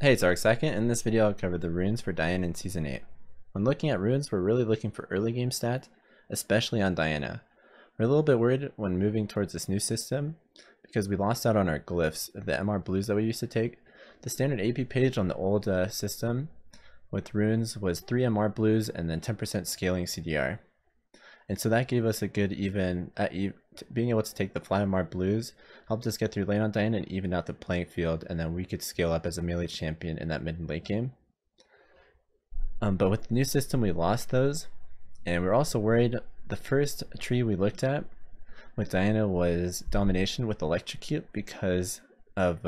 Hey, it's Arcsecond. In this video, I'll cover the runes for Diana in Season 8. When looking at runes, we're really looking for early game stats, especially on Diana. We're a little bit worried when moving towards this new system because we lost out on our glyphs, the MR blues that we used to take. The standard AP page on the old system with runes was 3 MR blues and then 10% scaling CDR. And so that gave us a good being able to take the flat MR blues helped us get through lane on Diana and even out the playing field, and then we could scale up as a melee champion in that mid and late game. But with the new system we lost those, and we're also worried. The first tree we looked at with Diana was Domination with Electrocute because of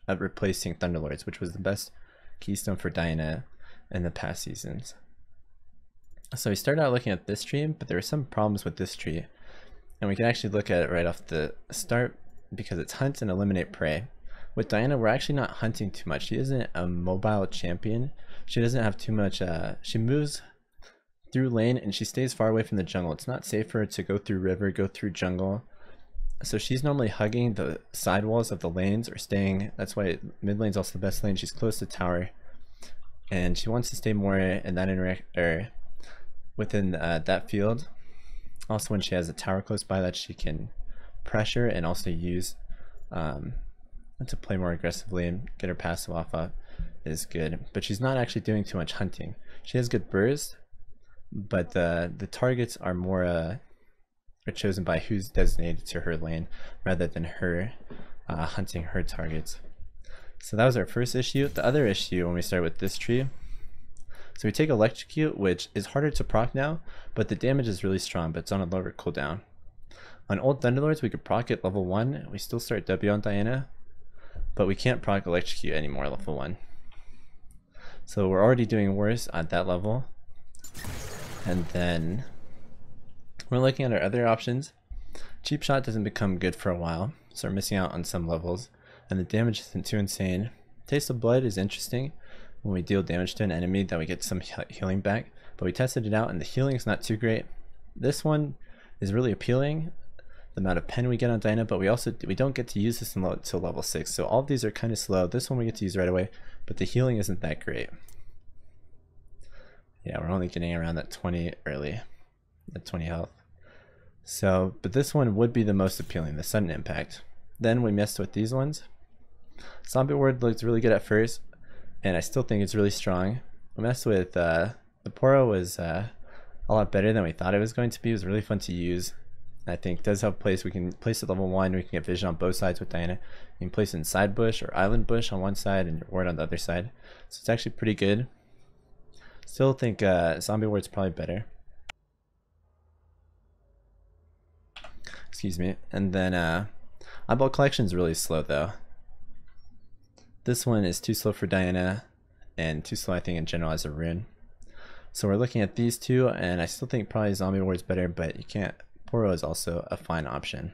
replacing Thunderlords, which was the best keystone for Diana in the past seasons. So we started out looking at this tree, but there were some problems with this tree. And we can actually look at it right off the start because it's hunt and eliminate prey. With Diana, we're actually not hunting too much. She isn't a mobile champion. She doesn't have too much, she moves through lane and she stays far away from the jungle. It's not safe for her to go through river, go through jungle. So she's normally hugging the side walls of the lanes or staying, that's why mid lane's also the best lane. She's close to tower and she wants to stay more in that within that field. Also when she has a tower close by that she can pressure and also use to play more aggressively and get her passive off of is good. But she's not actually doing too much hunting. She has good burst, but the targets are more are chosen by who's designated to her lane rather than her hunting her targets. So that was our first issue. The other issue when we start with this tree, so we take Electrocute, which is harder to proc now, but the damage is really strong, but it's on a lower cooldown. On old Thunderlords, we could proc it level 1. We still start W on Diana, but we can't proc Electrocute anymore level 1. So we're already doing worse at that level. And then we're looking at our other options. Cheap Shot doesn't become good for a while, so we're missing out on some levels, and the damage isn't too insane. Taste of Blood is interesting. When we deal damage to an enemy that we get some healing back, but we tested it out and the healing is not too great. This one is really appealing, the amount of pen we get on Diana, but we don't get to use this until level 6, so all of these are kind of slow. This one we get to use right away, but the healing isn't that great. Yeah, we're only getting around that 20 early, that 20 health. So, but this one would be the most appealing, the sudden impact. Then we messed with these ones. Zombie Ward looked really good at first, and I still think it's really strong. We messed with the Poro was a lot better than we thought it was going to be. It was really fun to use. I think does have place. We can place it level 1. We can get vision on both sides with Diana. You can place it in side bush or island bush on one side and your ward on the other side. So it's actually pretty good. Still think Zombie Ward's probably better. Excuse me. And then Eyeball Collection is really slow though. This one is too slow for Diana and too slow I think in general as a rune. So we're looking at these two, and I still think probably Zombie Ward's better, but you can't. Poro is also a fine option.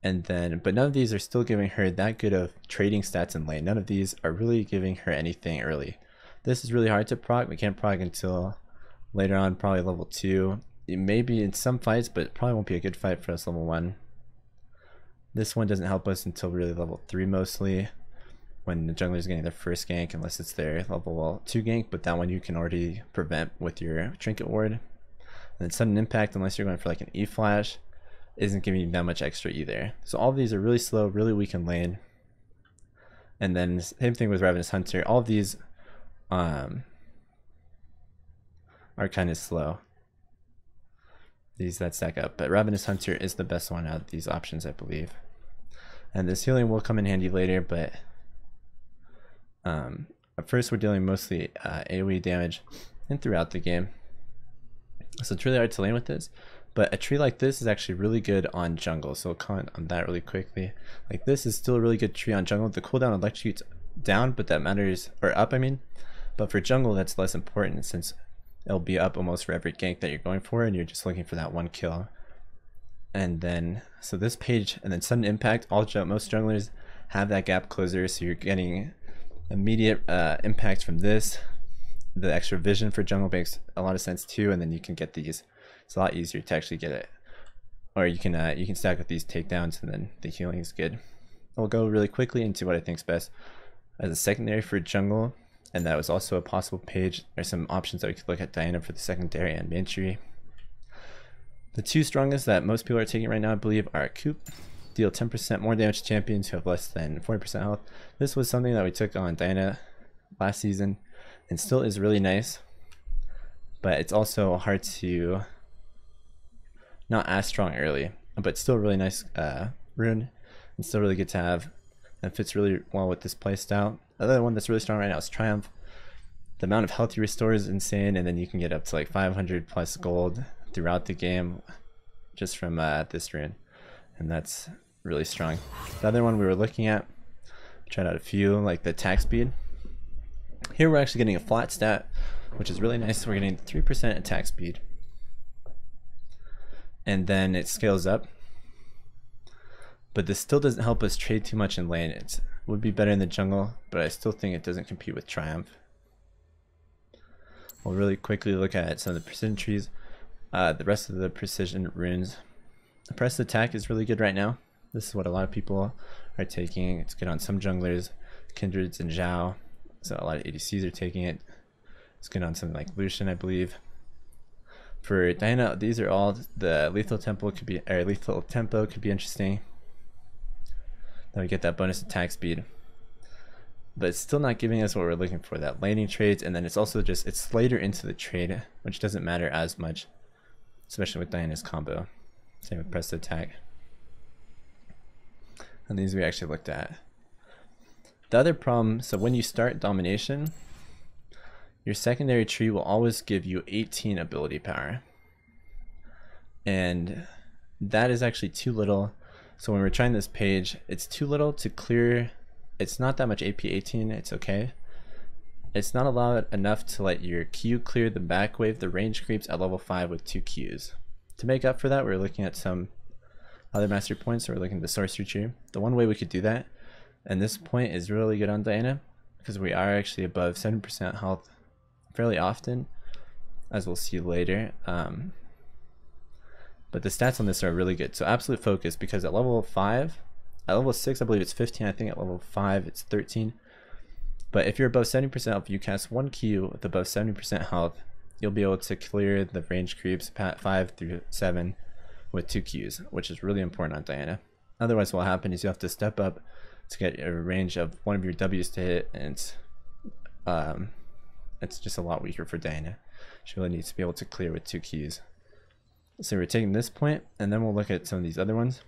And then, but none of these are still giving her that good of trading stats in lane. None of these are really giving her anything early. This is really hard to proc. We can't proc until later on, probably level 2. It may be in some fights, but it probably won't be a good fight for us level 1. This one doesn't help us until really level 3 mostly, when the jungler is getting their first gank, unless it's their level 2 gank, but that one you can already prevent with your trinket ward. And then sudden impact, unless you're going for like an E flash, isn't giving you that much extra either. So all of these are really slow, really weak in lane. And then same thing with Ravenous Hunter. All of these are kind of slow. These that stack up, but Ravenous Hunter is the best one out of these options, I believe. And this healing will come in handy later, but at first we're dealing mostly AoE damage and throughout the game. So it's really hard to lane with this, but a tree like this is actually really good on jungle, so I'll comment on that really quickly. Like this is still a really good tree on jungle. The cooldown electrocutes down, but that matters, or up I mean, but for jungle that's less important since it'll be up almost for every gank that you're going for and you're just looking for that one kill. And then so this page, and then sudden impact, most junglers have that gap closer, so you're getting immediate impact from this. The extra vision for jungle makes a lot of sense too, and then you can get these. It's a lot easier to actually get it, or you can stack with these takedowns, and then the healing is good. I'll go really quickly into what I think is best. as a secondary for jungle, and that was also a possible page. There's some options that we could look at Diana for the secondary and main tree. The two strongest that most people are taking right now, I believe, are Coop. Deal 10% more damage to champions who have less than 40% health. This was something that we took on Diana last season and still is really nice, but it's also hard to not as strong early, but still really nice rune and still really good to have, and fits really well with this playstyle. The other one that's really strong right now is Triumph. The amount of health you restore is insane, and then you can get up to like 500 plus gold throughout the game just from this rune, and that's really strong. The other one we were looking at, tried out a few, like the attack speed. Here we're actually getting a flat stat, which is really nice. We're getting 3% attack speed, and then it scales up, but this still doesn't help us trade too much in lane. It would be better in the jungle, but I still think it doesn't compete with Triumph. We'll really quickly look at some of the precision trees. The rest of the precision runes. The press attack is really good right now. This is what a lot of people are taking. It's good on some junglers, Kindreds and Zhao. So a lot of ADCs are taking it. It's good on something like Lucian, I believe. For Diana, these are all the lethal tempo could be, or lethal tempo could be interesting. Then we get that bonus attack speed, but it's still not giving us what we're looking for, that laning trades, and then it's also just, it's later into the trade, which doesn't matter as much, especially with Diana's combo. Same with press attack. And these we actually looked at. The other problem, so when you start Domination, your secondary tree will always give you 18 ability power, and that is actually too little. So when we're trying this page, it's too little to clear. It's not that much AP 18, it's okay. It's not allowed enough to let your Q clear the back wave, the range creeps at level 5 with 2 Qs. To make up for that, we're looking at some other mastery points, so we're looking at the sorcery tree. The one way we could do that, and this point is really good on Diana, because we are actually above 7% health fairly often, as we'll see later. But the stats on this are really good. So absolute focus, because at level 5, at level 6 I believe it's 15, I think at level 5 it's 13. But if you're above 70% health, you cast 1 Q with above 70% health, you'll be able to clear the range creeps 5 through 7 with 2 Qs, which is really important on Diana. Otherwise what will happen is you have to step up to get a range of one of your Ws to hit, and it's just a lot weaker for Diana. She really needs to be able to clear with 2 Qs. So we're taking this point, and then we'll look at some of these other ones.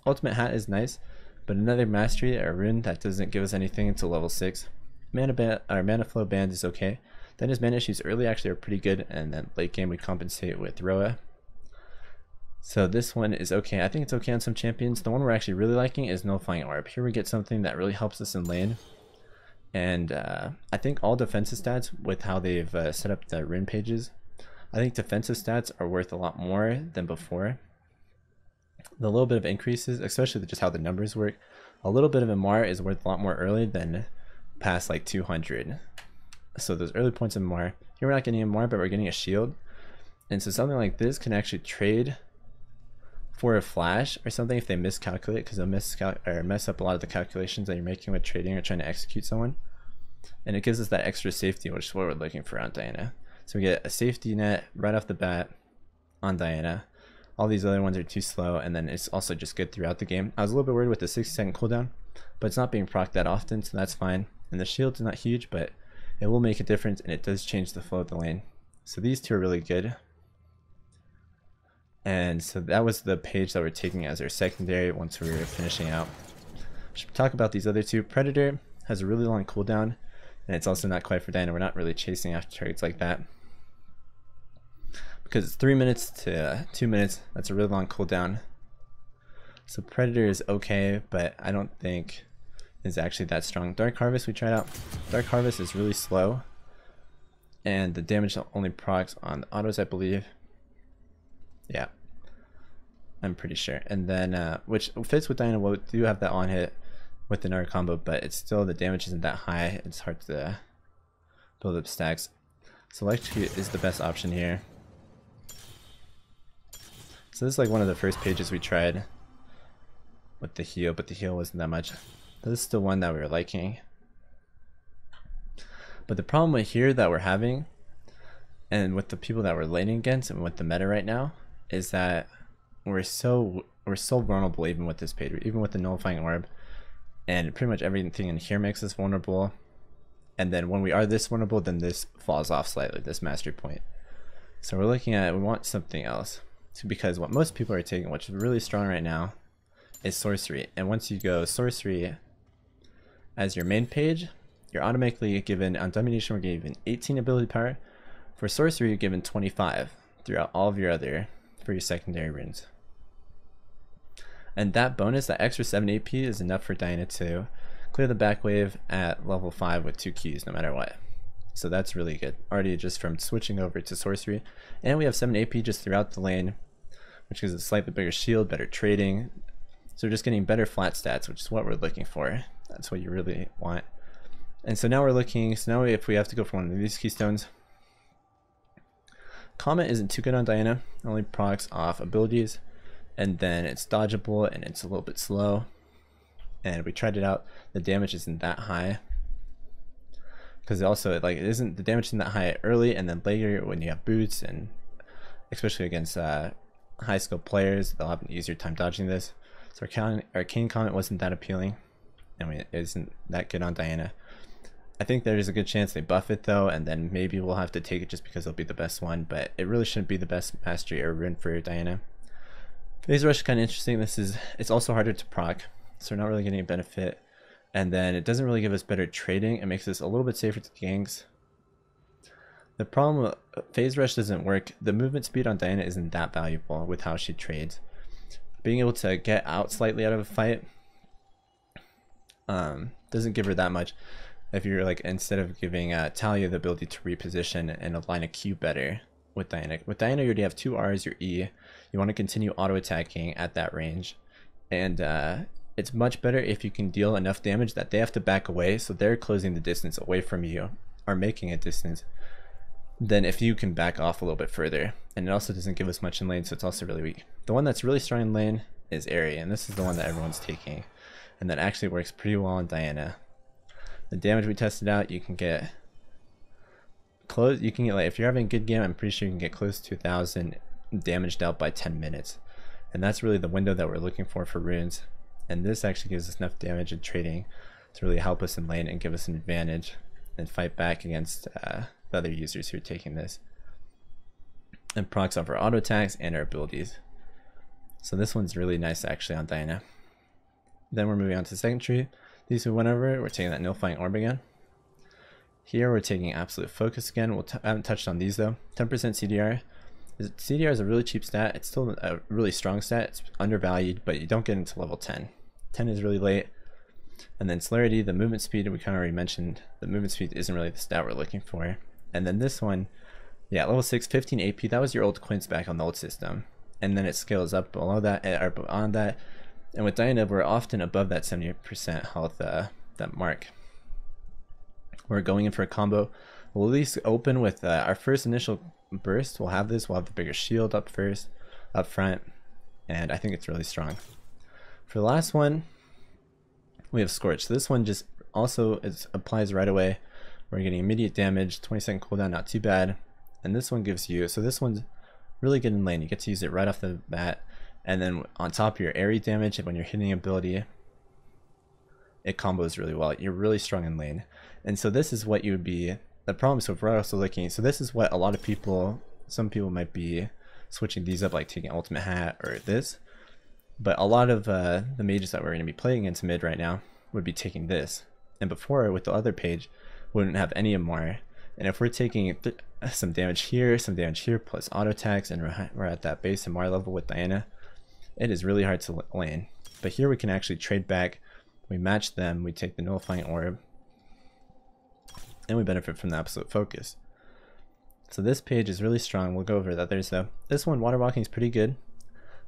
Ultimate Hat is nice, but another mastery or rune that doesn't give us anything until level 6. Mana flow band is okay. Then his mana issues early actually are pretty good, and then late game we compensate with Roa. So this one is okay. I think it's okay on some champions. The one we're actually really liking is Nullifying Orb. Here we get something that really helps us in lane. And I think all defensive stats, with how they've set up the rune pages, I think defensive stats are worth a lot more than before. The little bit of increases, especially just how the numbers work, a little bit of MR is worth a lot more early than past like 200. So those early points of MR, here we're not getting MR, but we're getting a shield. And so something like this can actually trade for a flash or something if they miscalculate, because they'll mess up a lot of the calculations that you're making with trading or trying to execute someone. And it gives us that extra safety, which is what we're looking for on Diana. So we get a safety net right off the bat on Diana. All these other ones are too slow, and then it's also just good throughout the game. I was a little bit worried with the 60-second cooldown, but it's not being procced that often, so that's fine. And the shield's not huge, but it will make a difference, and it does change the flow of the lane. So these two are really good. And so that was the page that we're taking as our secondary once we were finishing out. I should talk about these other two. Predator has a really long cooldown, and it's also not quite for Diana. We're not really chasing after targets like that, because it's 3 minutes to 2 minutes. That's a really long cooldown. So Predator is okay, but I don't think is actually that strong. Dark Harvest we tried out. Dark Harvest is really slow, and the damage only procs on the autos, I believe. Yeah, I'm pretty sure. And then which fits with Diana. We do have that on hit with the Nara combo, but it's still, the damage isn't that high. It's hard to build up stacks. So Electrocute is the best option here. So this is like one of the first pages we tried with the heal, but the heal wasn't that much. This is the one that we were liking. But the problem with here that we're having, and with the people that we're laning against, and with the meta right now, is that we're so vulnerable even with this page, even with the nullifying orb, and pretty much everything in here makes us vulnerable. And then when we are this vulnerable, then this falls off slightly, this mastery point. So we're looking at, we want something else. Because what most people are taking, which is really strong right now, is Sorcery. And once you go Sorcery as your main page, you're automatically given, on Domination we're given 18 ability power. For Sorcery you're given 25 throughout all of your other, for your secondary runes. And that bonus, that extra 7 AP is enough for Diana to clear the back wave at level 5 with 2 keys no matter what. So that's really good, already just from switching over to Sorcery. And we have 7 AP just throughout the lane, which gives a slightly bigger shield, better trading. So we're just getting better flat stats, which is what we're looking for. That's what you really want. And so now we're looking, so now if we have to go for one of these keystones, Comet isn't too good on Diana, only procs off abilities, and then it's dodgeable and it's a little bit slow. And we tried it out, the damage isn't that high. Because also, like, it isn't, the damage isn't that high early, and then later when you have boots, and especially against high skill players, they'll have an easier time dodging this. So Arcane Comet wasn't that appealing. I mean, it isn't that good on Diana. I think there's a good chance they buff it though, and then maybe we'll have to take it just because it'll be the best one, but it really shouldn't be the best mastery or rune for Diana. Phase Rush is kind of interesting. It's also harder to proc, so we're not really getting a benefit. And then it doesn't really give us better trading. It makes us a little bit safer to ganks. The problem with Phase Rush doesn't work. The movement speed on Diana isn't that valuable with how she trades. Being able to get out slightly out of a fight doesn't give her that much. If you're like, instead of giving Talia the ability to reposition and align a Q better with Diana. With Diana you already have 2 R's, your E. You want to continue auto attacking at that range. And it's much better if you can deal enough damage that they have to back away, so they're closing the distance away from you, or making a distance, than if you can back off a little bit further. And it also doesn't give us much in lane, so it's also really weak. The one that's really strong in lane is Airy, and this is the one that everyone's taking, and that actually works pretty well on Diana. The damage we tested out, you can get close, you can get, like, if you're having a good game, I'm pretty sure you can get close to 1,000 damage dealt by 10 minutes. And that's really the window that we're looking for runes. And this actually gives us enough damage and trading to really help us in lane and give us an advantage and fight back against the other users who are taking this. And procs off our auto attacks and our abilities. So this one's really nice actually on Diana. Then we're moving on to the second tree. These we went over, we're taking that nullifying orb again. Here we're taking absolute focus again. I haven't touched on these though. 10% CDR. CDR is a really cheap stat. It's still a really strong stat. It's undervalued, but you don't get into level 10. 10 is really late. And then celerity, the movement speed, we kind of already mentioned, the movement speed isn't really the stat we're looking for. And then this one, yeah, level 6, 15 AP, that was your old Quince back on the old system. And then it scales up below that, or beyond that. And with Diana, we're often above that 70% health that mark. We're going in for a combo. We'll at least open with our first initial burst. We'll have the bigger shield up front, and I think it's really strong. For the last one, we have Scorch. So this one just also applies right away. We're getting immediate damage, 20-second cooldown, not too bad. And this one gives you, so this one's really good in lane. You get to use it right off the bat. And then on top of your airy damage, when you're hitting ability, it combos really well. You're really strong in lane. And so this is what you would be, the problem, so if we're also looking, so this is what a lot of people, some people might be switching these up, like taking Ultimate Hat or this. But a lot of the mages that we're going to be playing against mid right now would be taking this. And before, with the other page, wouldn't have any more. And if we're taking some damage here, plus auto attacks, and we're at that base MR level with Diana, it is really hard to lane. But here we can actually trade back. We match them, we take the nullifying orb, and we benefit from the absolute focus. So this page is really strong. We'll go over the others though. This one, water walking, is pretty good,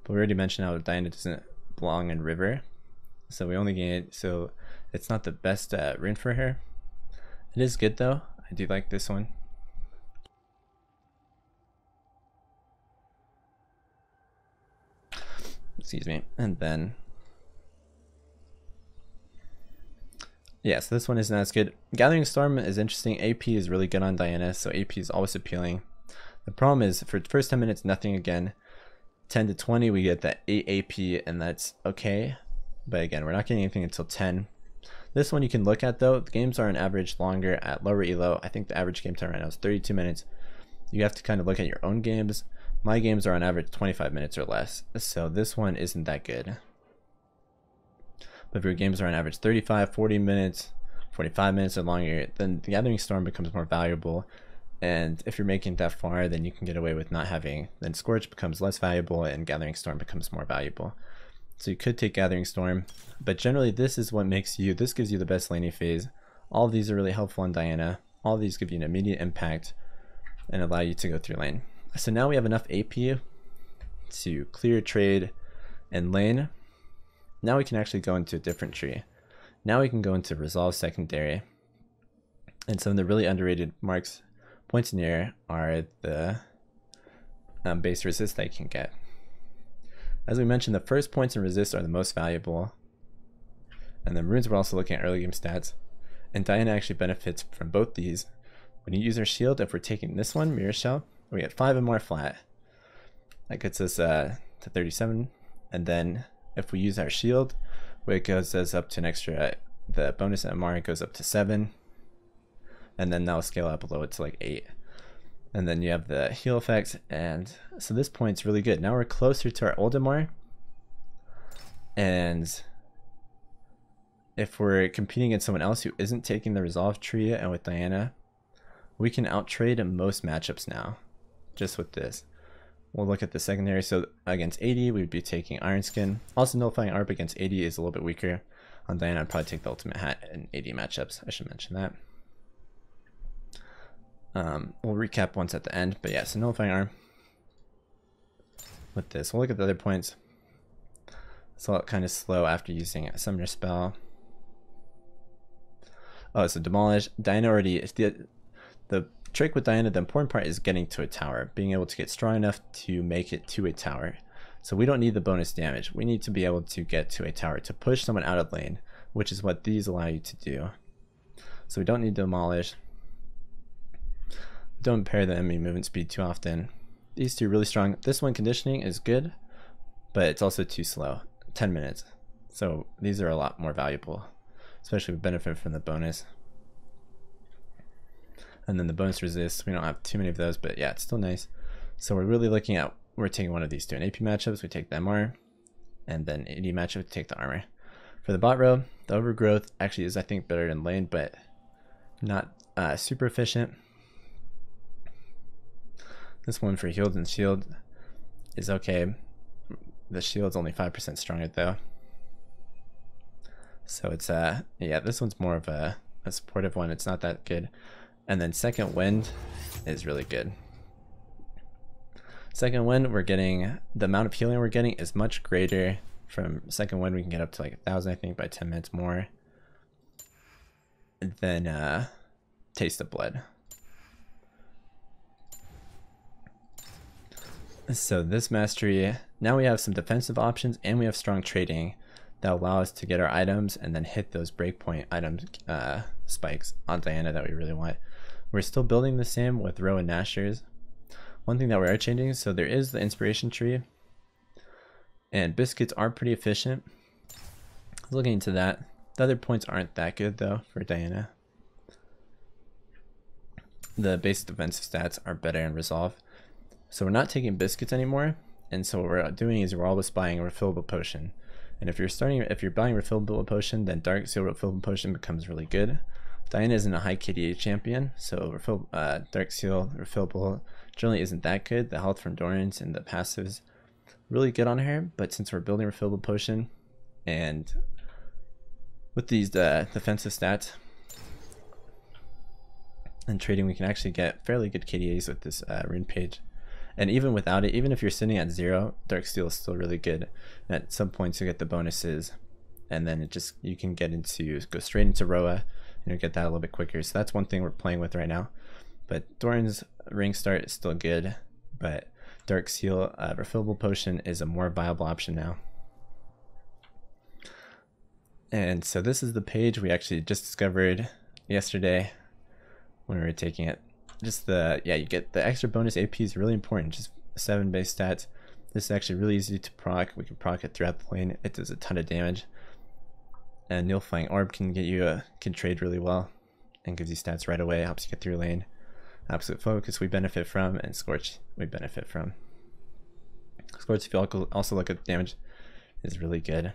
but we already mentioned how Diana doesn't belong in river, so we only gain it, so it's not the best rune for her. It is good though. I do like this one. Excuse me. And then Yeah, so this one isn't as good. Gathering Storm is interesting. AP is really good on Diana, so AP is always appealing. The problem is for the first 10 minutes, nothing again. 10 to 20, we get that 8 AP, and that's okay. But again, we're not getting anything until 10. This one you can look at though. The games are on average longer at lower elo. I think the average game time right now is 32 minutes. You have to kind of look at your own games. My games are on average 25 minutes or less, so this one isn't that good. But if your games are on average 35, 40 minutes, 45 minutes or longer, then the Gathering Storm becomes more valuable. And if you're making it that far, then you can get away with not having, then Scorch becomes less valuable and Gathering Storm becomes more valuable. So you could take Gathering Storm, but generally this is what makes you, this gives you the best laning phase. All of these are really helpful on Diana. All of these give you an immediate impact and allow you to go through lane. So now we have enough AP to clear trade and lane. Now we can actually go into a different tree. Now we can go into Resolve Secondary. And some of the really underrated points in here are the base resist that you can get. As we mentioned, the first points in resist are the most valuable. And then runes, we're also looking at early game stats. And Diana actually benefits from both these. When you use our shield, if we're taking this one, Mirror Shell, we get 5 MR flat. That gets us to 37. And then if we use our shield, it goes us up to an extra, the bonus MR goes up to 7. And then that'll scale up below it to like 8. And then you have the heal effects, and so this point's really good. Now we're closer to our old MR. And if we're competing against someone else who isn't taking the Resolve tree and with Diana, we can outtrade most matchups now, just with this. We'll look at the secondary. So against 80, we would be taking Arcsecond. Also, Nullifying ARP against 80 is a little bit weaker. On Diana, I'd probably take the Ultimate Hat in 80 matchups. I should mention that. We'll recap once at the end, but yeah, so Nullifying ARP with this. We'll look at the other points. So kind of slow after using a Summoner spell. Oh, so Demolish. Diana already, the trick with Diana, the important part is getting to a tower, being able to get strong enough to make it to a tower. So we don't need the bonus damage. We need to be able to get to a tower to push someone out of lane, which is what these allow you to do. So we don't need to Demolish. Don't impair the enemy movement speed too often. These two really strong. This one, Conditioning, is good, but it's also too slow. 10 minutes. So these are a lot more valuable, especially with benefit from the bonus. And then the bonus resist, we don't have too many of those, but yeah, it's still nice. So we're really looking at, we're taking one of these two. In AP matchups, we take the MR, and then AD matchup, we take the armor. For the bot row, the overgrowth actually is, I think, better in lane, but not super efficient. This one for healed and shield is okay. The shield's only 5% stronger though. So it's yeah, this one's more of a supportive one. It's not that good. And then Second Wind is really good. Second Wind, we're getting, the amount of healing we're getting is much greater. From Second Wind we can get up to like 1,000 I think by 10 minutes more than Taste of Blood. So this mastery, now we have some defensive options and we have strong trading that allow us to get our items and then hit those breakpoint items spikes on Diana that we really want. We're still building the same with Row and Nashers. One thing that we are changing, so there is the inspiration tree and biscuits are pretty efficient. Looking into that. The other points aren't that good though for Diana. The basic defensive stats are better in Resolve. So we're not taking biscuits anymore, and so what we're doing is we're always buying a refillable potion. And if you're buying refillable potion, then Dark Seal refillable potion becomes really good. Diana isn't a high KDA champion, so Dark Seal refillable generally isn't that good. The health from Dorans and the passives really good on her, but since we're building refillable potion and with these defensive stats and trading, we can actually get fairly good KDAs with this rune page. And even without it, even if you're sitting at 0, Dark Steel is still really good. And at some points you get the bonuses, and then you can go straight into Roa, and you get that a little bit quicker. So that's one thing we're playing with right now. But Doran's ring start is still good, but Dark Seal refillable potion is a more viable option now. And so this is the page we actually just discovered yesterday when we were taking it. Just the, yeah, you get the extra bonus AP is really important, just 7 base stats. This is actually really easy to proc. We can proc it throughout the lane. It does a ton of damage. And Nilfying Orb can get you can trade really well and gives you stats right away, helps you get through lane. Absolute Focus we benefit from, and Scorch we benefit from. Scorch, if you also look at damage, is really good.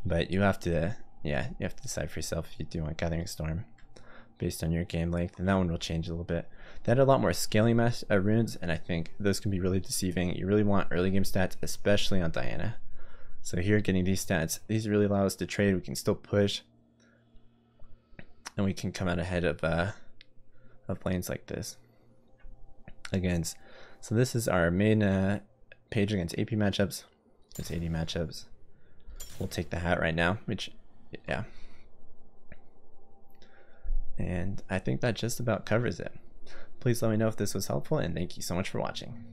But you have to, yeah, you have to decide for yourself if you do want Gathering Storm based on your game length, and that one will change a little bit. They had a lot more scaling runes, and I think those can be really deceiving. You really want early game stats, especially on Diana. So here, getting these stats, these really allow us to trade. We can still push, and we can come out ahead of lanes like this. Against, so this is our main page against AP matchups. It's 80 matchups. We'll take the hat right now, which, yeah. And I think that just about covers it. Please let me know if this was helpful, and thank you so much for watching.